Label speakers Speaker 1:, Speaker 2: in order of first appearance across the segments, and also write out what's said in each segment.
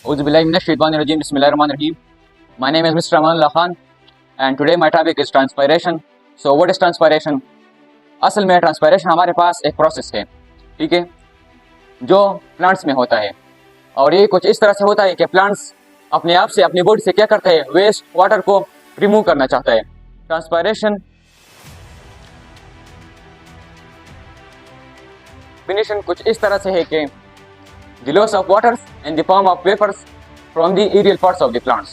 Speaker 1: Bismillahirrahmanirrahim. My name is Mr. Aman Allah Khan and today my topic is transpiration. So what is transpiration? असल में transpiration हमारे पास एक process है, ठीक है, जो प्लांट्स में होता है और ये कुछ इस तरह से होता है कि प्लांट्स अपने आप से अपनी बॉडी से क्या करता है, वेस्ट वाटर को रिमूव करना चाहता है। ट्रांसपायरेशन डेफिनेशन कुछ इस तरह से है कि the loss of water in the form of vapors from the aerial parts of the plants.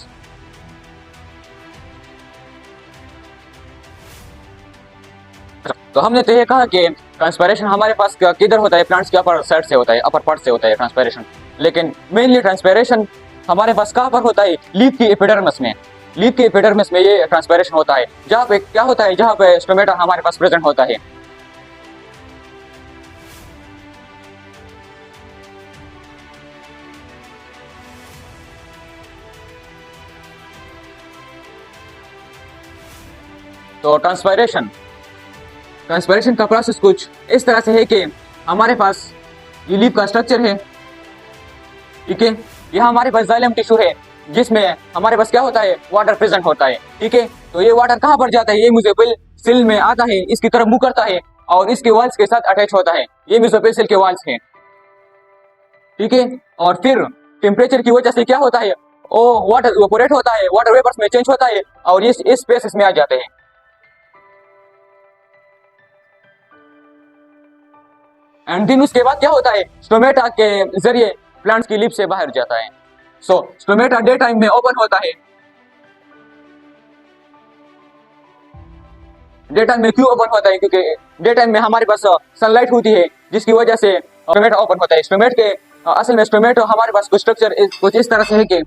Speaker 1: तो हमने तो ये कहा कि ट्रांसपायरेशन हमारे पास किधर होता है, प्लांट्स के अपर साइड से होता है, अपर पार्ट से होता है ट्रांसपायरेशन, लेकिन मेनली ट्रांसपायरेशन हमारे पास कहाँ पर होता है, लीफ की एपिडर्मिस में। लीफ की एपिडर्मिस में ये ट्रांसपायरेशन होता है, जहाँ पे क्या होता है, जहाँ पे स्टोमेटा हमारे पास प्रेजेंट होता है। तो ट्रांसपायरेशन का प्रोसेस कुछ इस तरह से है कि हमारे पास ये लीफ का स्ट्रक्चर है, ठीक है, यह हमारे पास जाइलम टिश्यू है जिसमें हमारे पास क्या होता है, वाटर प्रेजेंट होता है, ठीक है। तो ये वाटर कहाँ पर जाता है, ये मेसोफिल सेल में आता है, इसकी तरफ मुंह करता है और इसके वॉल्स के साथ अटैच होता है, ये मेसोफिल सेल के वॉल्स हैं, ठीक है। और फिर टेम्परेचर की वजह से क्या होता है, वो वाटर इवेपोरेट होता है, वाटर वेपर्स में चेंज होता है और इस स्पेसेस में आ जाते हैं। एंड दिन उसके बाद क्या होता है, स्टोमेटा के जरिए प्लांट्स की लीफ से बाहर जाता है। सो स्टोमेटा डे टाइम में ओपन होता है। डे टाइम में क्यों ओपन होता है, क्योंकि डे टाइम में हमारे पास सनलाइट होती है जिसकी वजह से स्टोमेटा ओपन होता है। स्टोमेट के असल में स्टोमेटो हमारे पास कुछ स्ट्रक्चर कुछ इस तरह से है कि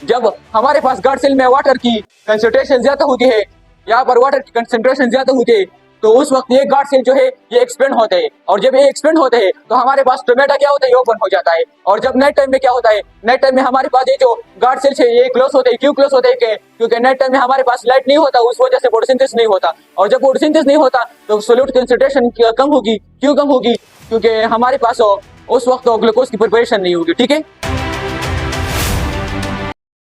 Speaker 1: जब हमारे पास गार्ड सेल में वाटर की कंसंट्रेशन ज्यादा होती है, यहाँ पर वाटर की कंसंट्रेशन ज्यादा होती है, तो उस वक्त ये गार्ड सेल जो है ये एक्सपेंड होते हैं और जब ये एक्सपेंड होते हैं तो हमारे पास स्टोमेटा क्या होता है, ये ओपन हो जाता है। और जब नाइट टाइम में क्या होता है, नाइट टाइम में हमारे पास ये जो गार्ड सेल्स है ये क्लोज होते हैं। क्यों क्लोज होते हैं, क्योंकि नाइट टाइम में हमारे पास लाइट नहीं होता, उस वजह से फोटोसिंथेसिस नहीं होता, और जब फोटोसिंथेसिस नहीं होता तो सोल्यूट कंसंट्रेशन कम होगी। क्यों कम होगी, क्योंकि हमारे पास उस वक्त ग्लूकोज की प्रिपरेशन नहीं होगी, ठीक है।